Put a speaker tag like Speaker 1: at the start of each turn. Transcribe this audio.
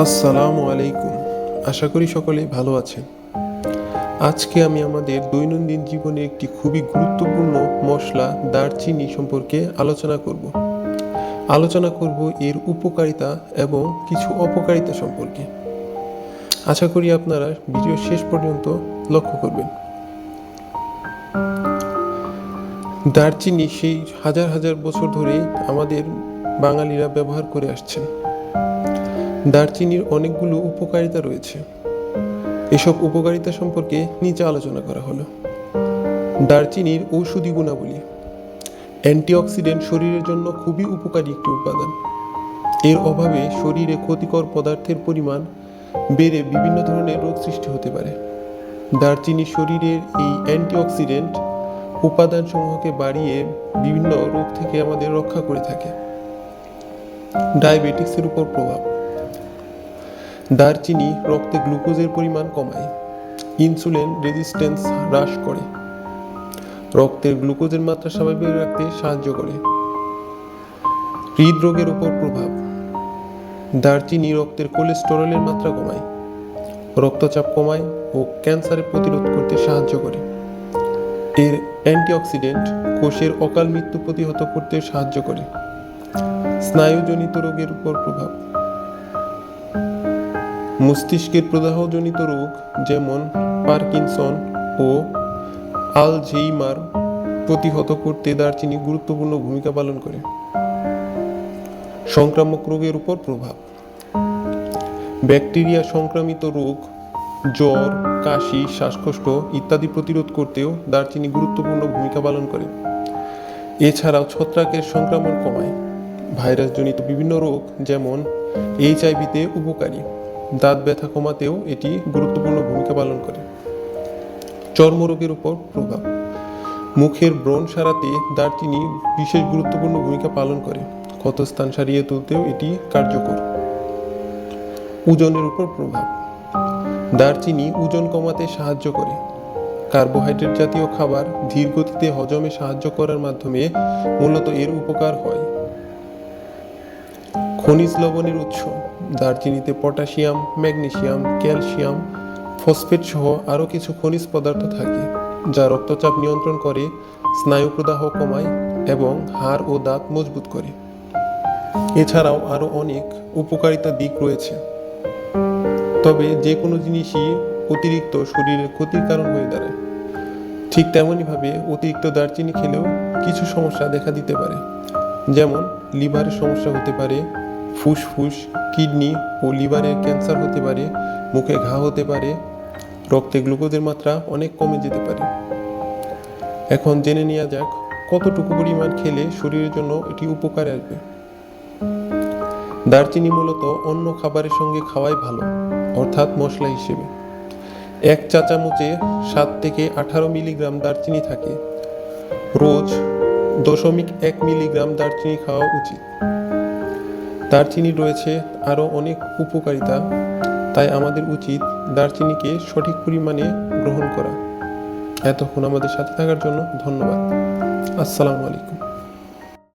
Speaker 1: আসসালামু আলাইকুম। আশা করি সকলে ভালো আছেন। আজকে আমি আমাদের দৈনন্দিন জীবনে একটি খুবই গুরুত্বপূর্ণ মশলা দারচিনি সম্পর্কে আলোচনা করব এর উপকারিতা এবং কিছু অপকারিতা সম্পর্কে। আশা করি আপনারা ভিডিও শেষ পর্যন্ত লক্ষ্য করবেন। দারচিনি সেই হাজার হাজার বছর ধরেই আমাদের বাঙালিরা ব্যবহার করে আসছেন। দারচিনির অনেকগুলো উপকারিতা রয়েছে। এসব উপকারিতা সম্পর্কে নিচে আলোচনা করা হলো। দারচিনির ঔষধি গুণাবলী। অ্যান্টিঅক্সিডেন্ট শরীরের জন্য খুবই উপকারী একটি উপাদান। এর অভাবে শরীরে ক্ষতিকর পদার্থের পরিমাণ বেড়ে বিভিন্ন ধরনের রোগ সৃষ্টি হতে পারে। দারচিনি শরীরের এই অ্যান্টিঅক্সিডেন্ট উপাদানসমূহকে বাড়িয়ে বিভিন্ন রোগ থেকে আমাদের রক্ষা করে থাকে। ডায়াবেটিক্সের উপর প্রভাব। দারচিনি রক্তে গ্লুকোজের পরিমাণ কমায়, ইনসুলিন রেজিস্ট্যান্স হ্রাস করে, রক্তের গ্লুকোজের মাত্রা স্বাভাবিক রাখতে সাহায্য করে। হৃদরোগের উপর প্রভাব। দারচিনি রক্তের কোলেস্টেরলের মাত্রা কমায়, রক্তচাপ কমায় ও ক্যান্সারের প্রতিরোধ করতে সাহায্য করে। এর অ্যান্টিঅক্সিডেন্ট কোষের অকাল মৃত্যু প্রতিহত করতে সাহায্য করে। স্নায়ুজনিত রোগের উপর প্রভাব। মস্তিষ্কের প্রদাহজনিত রোগ যেমন পার্কিনসন ও আলঝেইমার প্রতিহত করতে দারচিনি গুরুত্বপূর্ণ ভূমিকা পালন করে। সংক্রামক রোগের উপর প্রভাব। ব্যাকটেরিয়া সংক্রামিত রোগ, জ্বর, কাশি, শ্বাসকষ্ট ইত্যাদি প্রতিরোধ করতেও দারচিনি গুরুত্বপূর্ণ ভূমিকা পালন করে। এছাড়াও ছত্রাকের সংক্রমণ কমায়। ভাইরাসজনিত বিভিন্ন রোগ যেমন HIV-তে উপকারী। দাঁত ব্যথা কমাতেও এটি গুরুত্বপূর্ণ ভূমিকা পালন করে। চর্মরোগের উপর প্রভাব। মুখের ব্রণ সারাতে দারচিনি বিশেষ গুরুত্বপূর্ণ ভূমিকা পালন করে। ক্ষতস্থান সারিয়ে তুলতেও এটি কার্যকর। ওজনের উপর প্রভাব। দারচিনি ওজন কমাতে সাহায্য করে। কার্বোহাইড্রেট জাতীয় খাবার ধীর গতিতে হজমে সাহায্য করার মাধ্যমে মূলত এর উপকার হয়। খনিজ লবণের উৎস। দারচিনিতে পটাশিয়াম, ম্যাগনেসিয়াম, ক্যালসিয়াম, ফসফেট সহ আরও কিছু খনিজ পদার্থ থাকে, যা রক্তচাপ নিয়ন্ত্রণ করে, স্নায়ু প্রদাহ কমায় এবং হাড় ও দাঁত মজবুত করে। এছাড়াও আরও অনেক উপকারিতা দিক রয়েছে, তবে যে কোনো জিনিসই অতিরিক্ত শরীরের ক্ষতির কারণ হয়ে দাঁড়ায়। ঠিক তেমনইভাবে অতিরিক্ত দারচিনি খেলেও কিছু সমস্যা দেখা দিতে পারে, যেমন লিভারের সমস্যা হতে পারে, ফুসফুস, কিডনি ও লিভারের ক্যান্সার হতে পারে, মুখে ঘা হতে পারে, রক্তে গ্লুকোজের মাত্রা অনেক কমে যেতে পারে। এখন জেনে নেওয়া যাক কতটুকু পরিমাণ খেলে শরীরের জন্য এটি উপকারে আসবে। দারচিনি মূলত অন্য খাবারের সঙ্গে খাওয়াই ভালো, অর্থাৎ মশলা হিসেবে। 1 চা চামচে 7 থেকে 18 মিলিগ্রাম দারচিনি থাকে। রোজ 0.1 মিলিগ্রাম দারচিনি খাওয়া উচিত। দারচিনির রয়েছে আরও অনেক উপকারিতা, তাই আমাদের উচিত দারচিনিকে সঠিক পরিমাণে গ্রহণ করা। এতক্ষণ আমাদের সাথে থাকার জন্য ধন্যবাদ। আসসালামু আলাইকুম।